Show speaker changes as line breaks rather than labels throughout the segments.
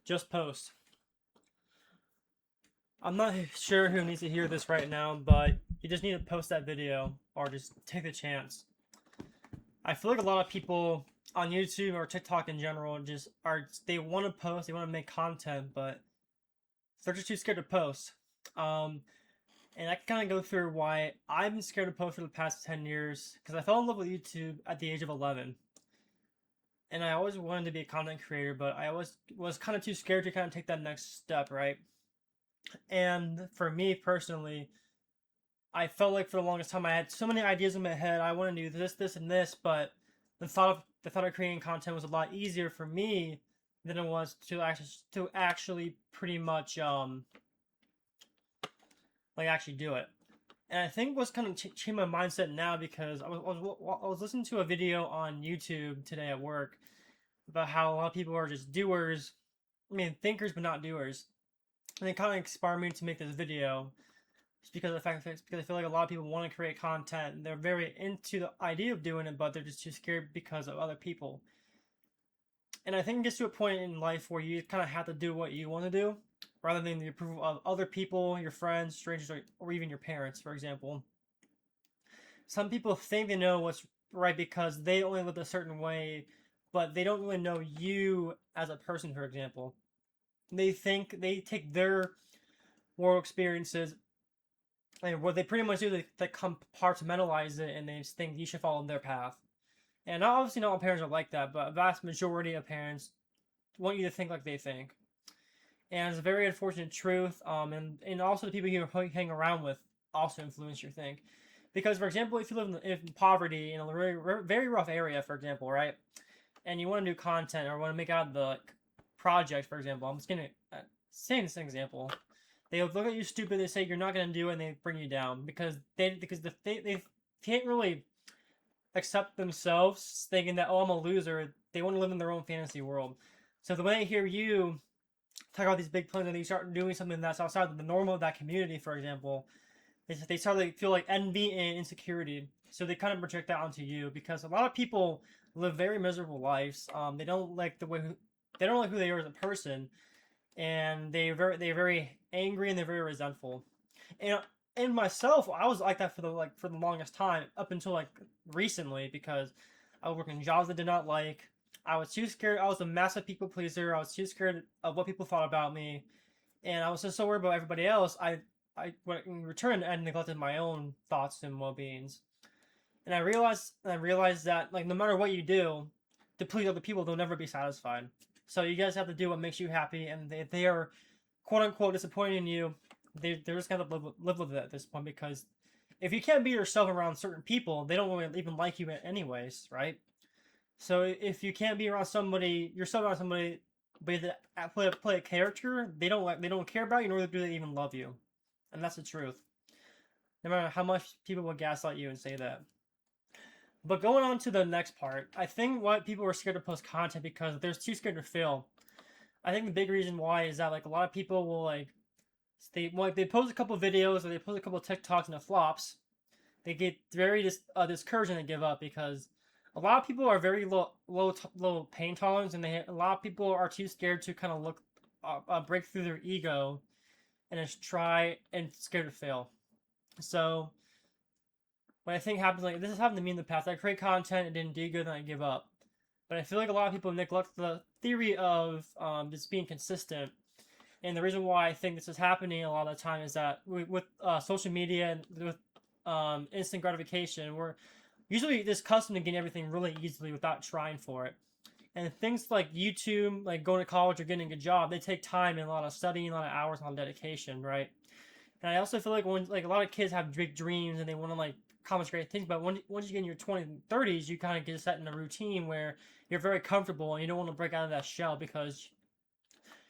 Just post. I'm not sure who needs to hear this right now, but you just need to post that video or just take the chance. I feel like a lot of people on YouTube or TikTok in general they want to post, they want to make content, but they're just too scared to post. Um, and I can kind of go through why I've been scared to post for the past 10 years because I fell in love with YouTube at the age of 11. And I always wanted to be a content creator, but I always was kind of too scared to kind of take that next step, right? And for me personally, I felt like for the longest time I had so many ideas in my head. I want to do this, and this, but the thought of creating content was a lot easier for me than it was to actually pretty much like actually do it. And I think what's kind of changed my mindset now because I was listening to a video on YouTube today at work about how a lot of people are just doers. I mean, thinkers but not doers. And it kind of inspired me to make this video just because of the fact that because I feel like a lot of people want to create content and they're very into the idea of doing it, but they're just too scared because of other people. And I think it gets to a point in life where you kind of have to do what you want to do rather than the approval of other people, your friends, strangers, or even your parents, for example. Some people think they know what's right because they only live a certain way, but they don't really know you as a person, for example. They take their world experiences and what they pretty much do, they compartmentalize it and they just think you should follow their path. And obviously, not all parents are like that, but a vast majority of parents want you to think like they think. And it's a very unfortunate truth. And also the people you hang around with also influence your think. Because, for example, if you live in poverty in a very rough area, for example, right, and you want to do content or want to make out the project, for example, I'm just gonna say this example. They look at you stupid. They say you're not gonna do it, and they bring you down because they can't really accept themselves, thinking that, oh, I'm a loser. They want to live in their own fantasy world. So the way they hear you talk about these big plans and you start doing something that's outside of the normal of that community, for example, they start to feel like envy and insecurity. So they kind of project that onto you because a lot of people live very miserable lives. They don't like who they are as a person, and they're very angry and they're very resentful. And and myself, I was like that for the longest time up until like recently because I was working jobs I did not like. I was too scared. I was a massive people pleaser. I was too scared of what people thought about me, and I was just so worried about everybody else. In return, I neglected my own thoughts and well beings. And I realized that like no matter what you do, to please other people, they'll never be satisfied. So you guys have to do what makes you happy, and if they are quote unquote disappointing in you, they're just gonna live with it at this point because if you can't be yourself around certain people, they don't really even like you anyways, right? So if you can't be around somebody, yourself around somebody, but play a character, they don't care about you, nor do they even love you, and that's the truth. No matter how much people will gaslight you and say that. But going on to the next part, I think what people are scared to post content because they're too scared to fail. I think the big reason why is that like a lot of people will they post a couple videos or they post a couple TikToks and it flops. They get very discouraged and they give up because a lot of people are very low pain tolerance and a lot of people are too scared to kind of break through their ego and just try and scared to fail. So what I think happens, like this has happened to me in the past. I create content, it didn't do good, and I give up. But I feel like a lot of people neglect the theory of just being consistent. And the reason why I think this is happening a lot of the time is that with social media and with instant gratification, we're usually just accustomed to getting everything really easily without trying for it. And things like YouTube, like going to college or getting a good job, they take time and a lot of studying, a lot of hours, a lot of dedication, right? And I also feel like when like a lot of kids have big dreams and they want to like accomplish great things, but once you get in your 20s and 30s, you kind of get set in a routine where you're very comfortable and you don't want to break out of that shell because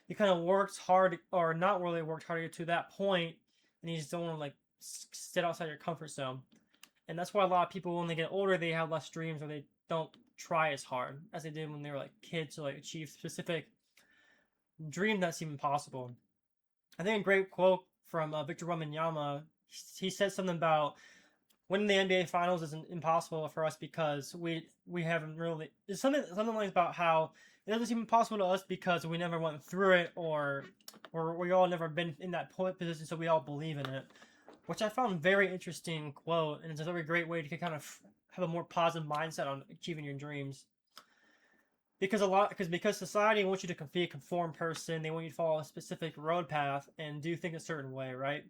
you kind of worked hard or not really worked hard to get to that point, and you just don't want to like sit outside your comfort zone. And that's why a lot of people, when they get older, they have less dreams or they don't try as hard as they did when they were like kids to like achieve specific dream that seemed impossible. I think a great quote from Victor Wembanyama. He said something about winning the NBA Finals isn't impossible for us because we haven't really. It's something like about how it doesn't seem impossible to us because we never went through it, or we all never been in that point position, so we all believe in it. Which I found very interesting quote, and it's a very great way to kind of have a more positive mindset on achieving your dreams. Because society wants you to be a conformed person, they want you to follow a specific road path and do things a certain way, right?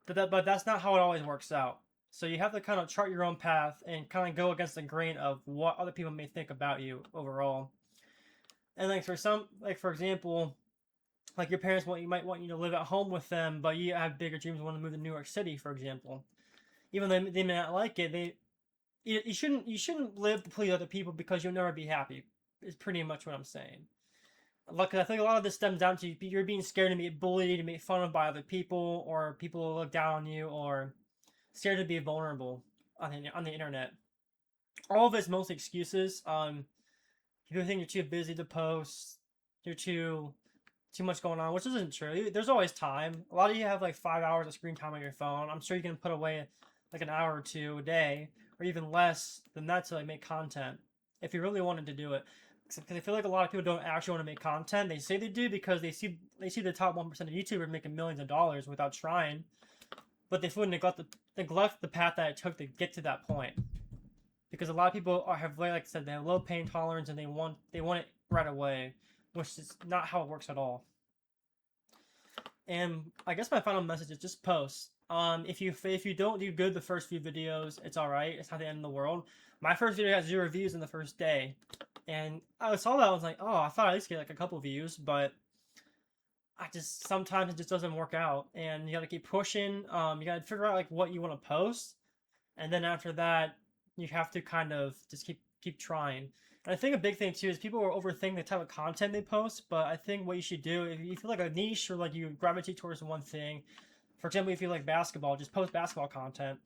But that's not how it always works out. So you have to kind of chart your own path and kind of go against the grain of what other people may think about you overall. And like for example, like your parents might want you to live at home with them, but you have bigger dreams and want to move to New York City, for example. Even though they may not like it, you shouldn't live to please other people because you'll never be happy. Is pretty much what I'm saying. Like, I think a lot of this stems down to you're being scared to be bullied, to be made fun of by other people, or people will look down on you, or scared to be vulnerable on the internet. All of it's mostly excuses. People think you're too busy to post, you're too much going on, which isn't true. There's always time. A lot of you have like 5 hours of screen time on your phone. I'm sure you can put away like an hour or two a day, or even less than that to like make content if you really wanted to do it. Because I feel like a lot of people don't actually want to make content. They say they do because they see the top 1% of YouTubers making millions of dollars without trying, but they fully neglect the path that it took to get to that point. Because a lot of people have, like I said, they have low pain tolerance and they want it right away, which is not how it works at all. And I guess my final message is just post. If you don't do good the first few videos, it's all right. It's not the end of the world. My first video got 0 views in the first day, and I saw that I was like, oh, I thought I'd at least get like a couple views, but sometimes it just doesn't work out, and you got to keep pushing. You got to figure out like what you want to post, and then after that, you have to kind of just keep trying. And I think a big thing too is people will overthink the type of content they post, but I think what you should do, if you feel like a niche or like you gravitate towards one thing, for example, if you like basketball, just post basketball content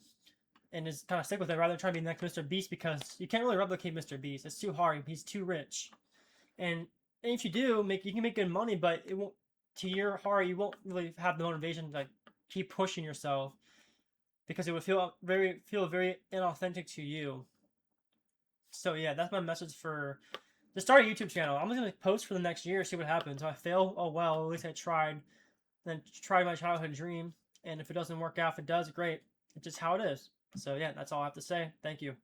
and just kind of stick with it rather than trying to be the next Mr. Beast, because you can't really replicate Mr. Beast. It's too hard. He's too rich. And if you do, you can make good money, but it won't, to your heart, you won't really have the motivation to like keep pushing yourself because it would feel very inauthentic to you. So yeah, that's my message for to start a YouTube channel. I'm just gonna post for the next year, see what happens. If I fail, oh well, at least I tried. Then tried my childhood dream, and if it doesn't work out, if it does, great. It's just how it is. So yeah, that's all I have to say. Thank you.